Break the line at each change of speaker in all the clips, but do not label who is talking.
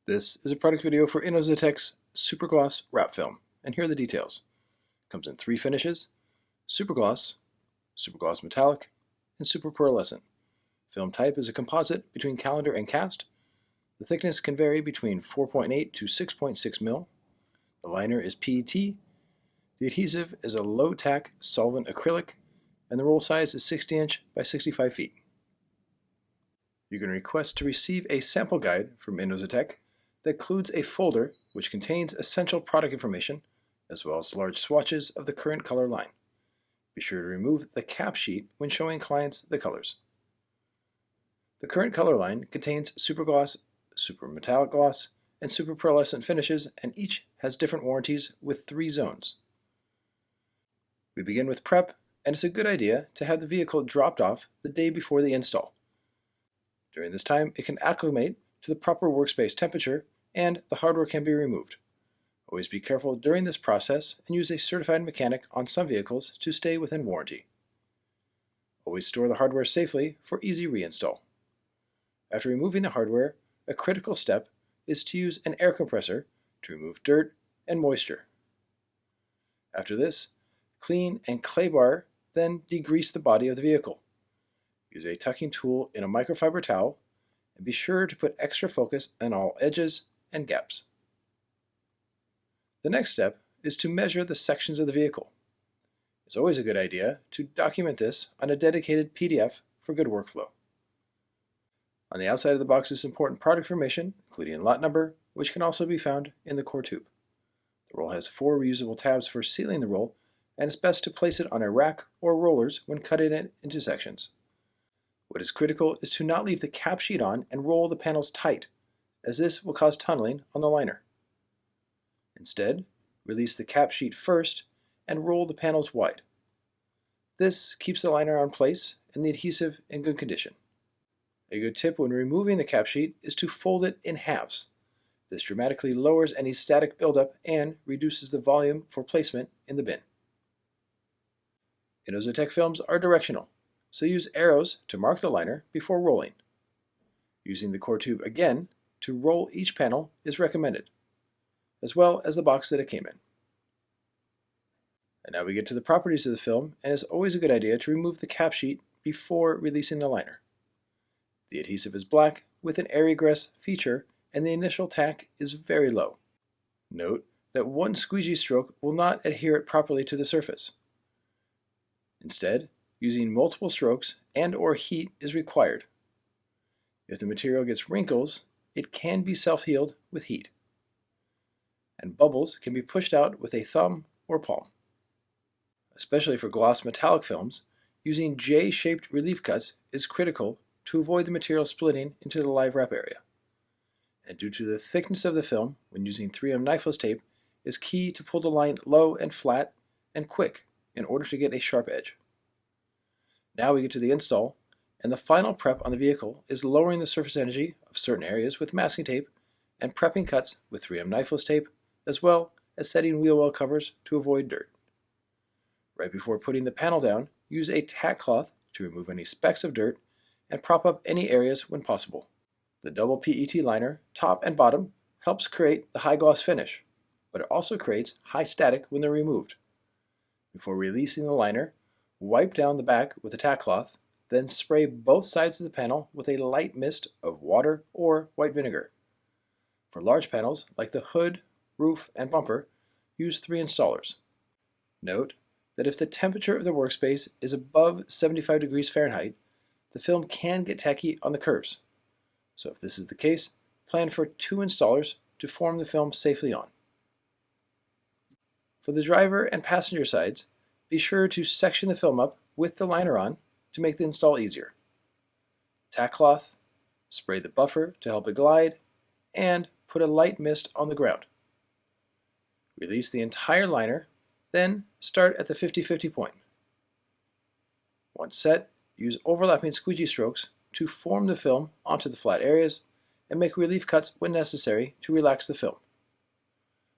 This is a product video for Innozetec's Supergloss wrap film, and here are the details. It comes in 3 finishes: Supergloss, Supergloss Metallic, and Super Pearlescent. Film type is a composite between calendar and cast. The thickness can vary between 4.8 to 6.6 mil. The liner is PET. The adhesive is a low-tack solvent acrylic, and the roll size is 60 inch by 65 feet. You can request to receive a sample guide from Innozetec that includes a folder which contains essential product information as well as large swatches of the current color line. Be sure to remove the cap sheet when showing clients the colors. The current color line contains Supergloss, Super Metallic Gloss, and Super Pearlescent finishes, and each has different warranties with 3 zones. We begin with prep, and it's a good idea to have the vehicle dropped off the day before the install. During this time, it can acclimate to the proper workspace temperature and the hardware can be removed. Always be careful during this process and use a certified mechanic on some vehicles to stay within warranty. Always store the hardware safely for easy reinstall. After removing the hardware, a critical step is to use an air compressor to remove dirt and moisture. After this, clean and clay bar, then degrease the body of the vehicle. Use a tucking tool in a microfiber towel and be sure to put extra focus on all edges and gaps. The next step is to measure the sections of the vehicle. It's always a good idea to document this on a dedicated PDF for good workflow. On the outside of the box is important product information, including lot number, which can also be found in the core tube. The roll has 4 reusable tabs for sealing the roll, and it's best to place it on a rack or rollers when cutting it into sections. What is critical is to not leave the cap sheet on and roll the panels tight, as this will cause tunneling on the liner. Instead, release the cap sheet first and roll the panels wide. This keeps the liner on place and the adhesive in good condition. A good tip when removing the cap sheet is to fold it in halves. This dramatically lowers any static buildup and reduces the volume for placement in the bin. Innozetec films are directional, so use arrows to mark the liner before rolling. Using the core tube again to roll each panel is recommended, as well as the box that it came in. And now we get to the properties of the film, and it's always a good idea to remove the cap sheet before releasing the liner. The adhesive is black with an air egress feature, and the initial tack is very low. Note that one squeegee stroke will not adhere it properly to the surface. Instead, using multiple strokes and/or heat is required. If the material gets wrinkles, it can be self-healed with heat. And bubbles can be pushed out with a thumb or palm. Especially for gloss metallic films, using J-shaped relief cuts is critical to avoid the material splitting into the live wrap area. And due to the thickness of the film, when using 3M knifeless tape, is key to pull the line low and flat and quick in order to get a sharp edge. Now we get to the install, and the final prep on the vehicle is lowering the surface energy of certain areas with masking tape and prepping cuts with 3M knifeless tape, as well as setting wheel well covers to avoid dirt. Right before putting the panel down, use a tack cloth to remove any specks of dirt and prop up any areas when possible. The double PET liner, top and bottom, helps create the high gloss finish, but it also creates high static when they're removed. Before releasing the liner, wipe down the back with a tack cloth, then spray both sides of the panel with a light mist of water or white vinegar. For large panels, like the hood, roof, and bumper, use 3 installers. Note that if the temperature of the workspace is above 75 degrees Fahrenheit, the film can get tacky on the curves. So if this is the case, plan for 2 installers to form the film safely on. For the driver and passenger sides, be sure to section the film up with the liner on to make the install easier. Tack cloth, spray the buffer to help it glide, and put a light mist on the ground. Release the entire liner, then start at the 50-50 point. Once set, use overlapping squeegee strokes to form the film onto the flat areas and make relief cuts when necessary to relax the film.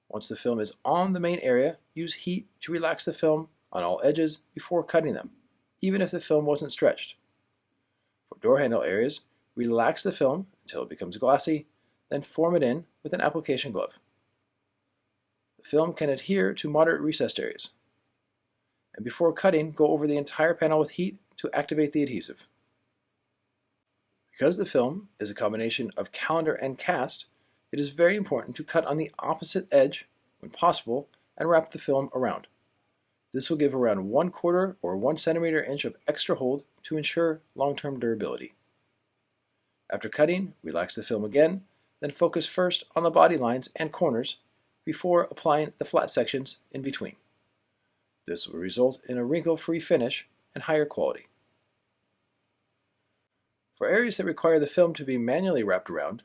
Once the film is on the main area, use heat to relax the film on all edges before cutting them, even if the film wasn't stretched. For door handle areas, relax the film until it becomes glossy, then form it in with an application glove. The film can adhere to moderate recessed areas. And before cutting, go over the entire panel with heat to activate the adhesive. Because the film is a combination of calendar and cast, it is very important to cut on the opposite edge when possible and wrap the film around. This will give around 1/4 or 1 centimeter inch of extra hold to ensure long-term durability. After cutting, relax the film again, then focus first on the body lines and corners before applying the flat sections in between. This will result in a wrinkle-free finish and higher quality. For areas that require the film to be manually wrapped around,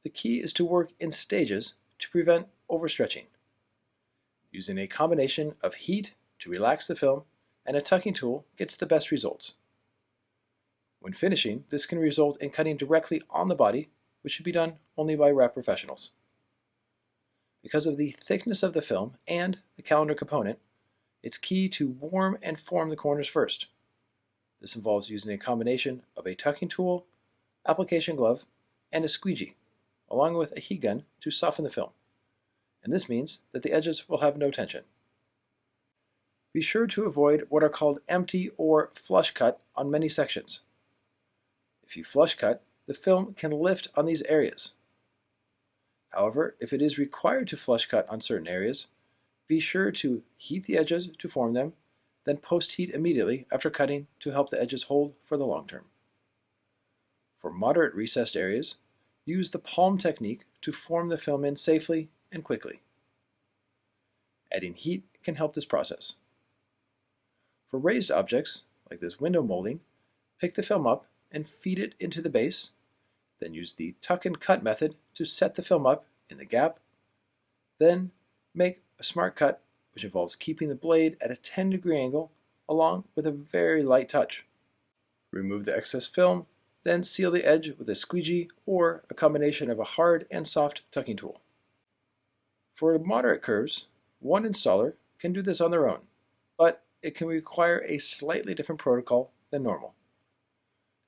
the key is to work in stages to prevent overstretching. Using a combination of heat to relax the film and a tucking tool gets the best results. When finishing, this can result in cutting directly on the body, which should be done only by wrap professionals. Because of the thickness of the film and the calendar component, it's key to warm and form the corners first. This involves using a combination of a tucking tool, application glove, and a squeegee, along with a heat gun to soften the film. And this means that the edges will have no tension. Be sure to avoid what are called empty or flush cut on many sections. If you flush cut, the film can lift on these areas. However, if it is required to flush cut on certain areas, be sure to heat the edges to form them, then post-heat immediately after cutting to help the edges hold for the long term. For moderate recessed areas, use the palm technique to form the film in safely and quickly. Adding heat can help this process. For raised objects, like this window molding, pick the film up and feed it into the base, then use the tuck and cut method to set the film up in the gap, then make a smart cut, which involves keeping the blade at a 10-degree angle along with a very light touch. Remove the excess film, then seal the edge with a squeegee or a combination of a hard and soft tucking tool. For moderate curves, one installer can do this on their own, but it can require a slightly different protocol than normal.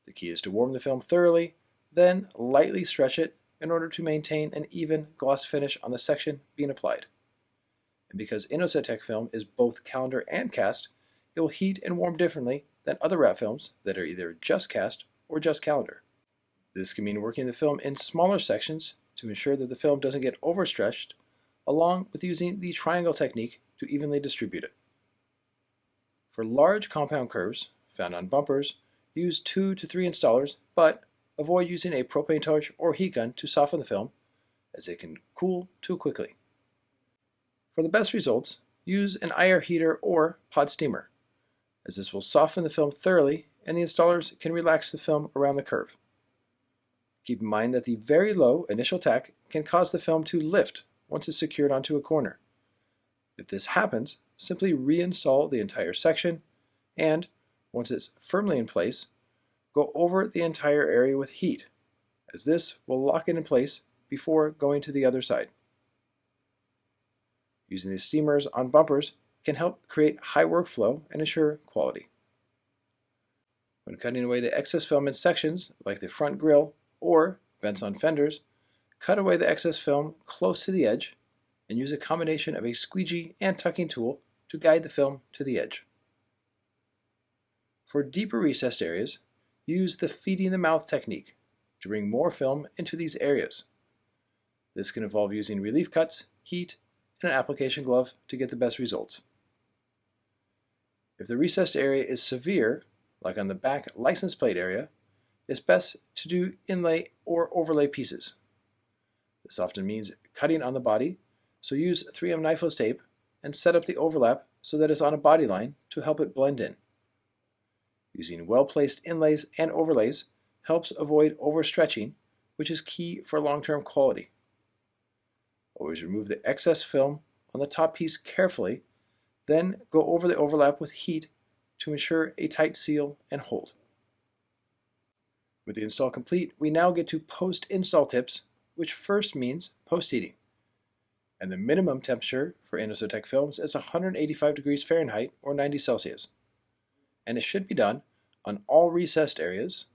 The key is to warm the film thoroughly, then lightly stretch it in order to maintain an even gloss finish on the section being applied. And because Inosetec film is both calendar and cast, it will heat and warm differently than other wrap films that are either just cast or just calendar. This can mean working the film in smaller sections to ensure that the film doesn't get overstretched, along with using the triangle technique to evenly distribute it. For large compound curves found on bumpers, use 2 to 3 installers, but avoid using a propane torch or heat gun to soften the film, as it can cool too quickly. For the best results, use an IR heater or pod steamer, as this will soften the film thoroughly and the installers can relax the film around the curve. Keep in mind that the very low initial tack can cause the film to lift once it's secured onto a corner. If this happens, simply reinstall the entire section and, once it's firmly in place, go over the entire area with heat, as this will lock it in place before going to the other side. Using the steamers on bumpers can help create high workflow and ensure quality. When cutting away the excess film in sections, like the front grille or vents on fenders, cut away the excess film close to the edge and use a combination of a squeegee and tucking tool to guide the film to the edge. For deeper recessed areas, use the feeding the mouth technique to bring more film into these areas. This can involve using relief cuts, heat, and an application glove to get the best results. If the recessed area is severe, like on the back license plate area, it's best to do inlay or overlay pieces. This often means cutting on the body, so use 3M knifeless tape and set up the overlap so that it's on a body line to help it blend in. Using well-placed inlays and overlays helps avoid overstretching, which is key for long-term quality. Always remove the excess film on the top piece carefully, then go over the overlap with heat to ensure a tight seal and hold. With the install complete, we now get to post-install tips, which first means post-heating. And the minimum temperature for Inosetec films is 185 degrees Fahrenheit or 90 Celsius. And it should be done on all recessed areas,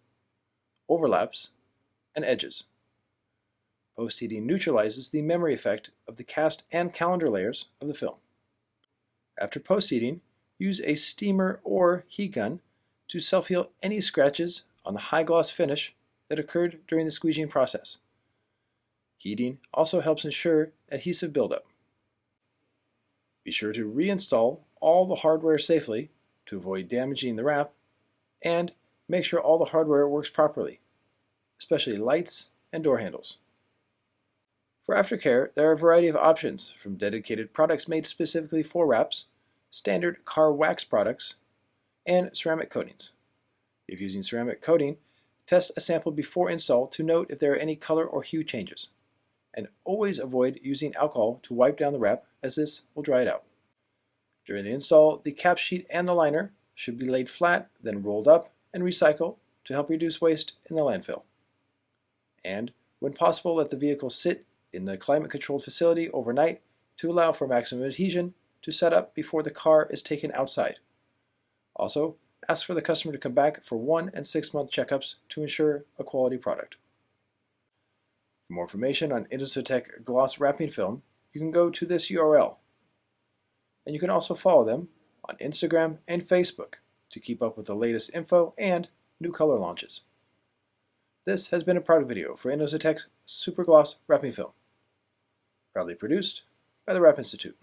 overlaps, and edges. Post-heating neutralizes the memory effect of the cast and calendar layers of the film. After post-heating, use a steamer or heat gun to self-heal any scratches on the high-gloss finish that occurred during the squeegeeing process. Heating also helps ensure adhesive buildup. Be sure to reinstall all the hardware safely to avoid damaging the wrap, and make sure all the hardware works properly, especially lights and door handles. For aftercare, there are a variety of options, from dedicated products made specifically for wraps, standard car wax products, and ceramic coatings. If using ceramic coating, test a sample before install to note if there are any color or hue changes. And always avoid using alcohol to wipe down the wrap, as this will dry it out. During the install, the cap sheet and the liner should be laid flat, then rolled up and recycled to help reduce waste in the landfill. And when possible, let the vehicle sit in the climate-controlled facility overnight to allow for maximum adhesion to set up before the car is taken outside. Also, ask for the customer to come back for 1 and 6 month checkups to ensure a quality product. For more information on Industotech gloss wrapping film, you can go to this URL. And you can also follow them on Instagram and Facebook to keep up with the latest info and new color launches. This has been a product video for Industotech's Super Gloss Wrapping Film, proudly produced by the Wrap Institute.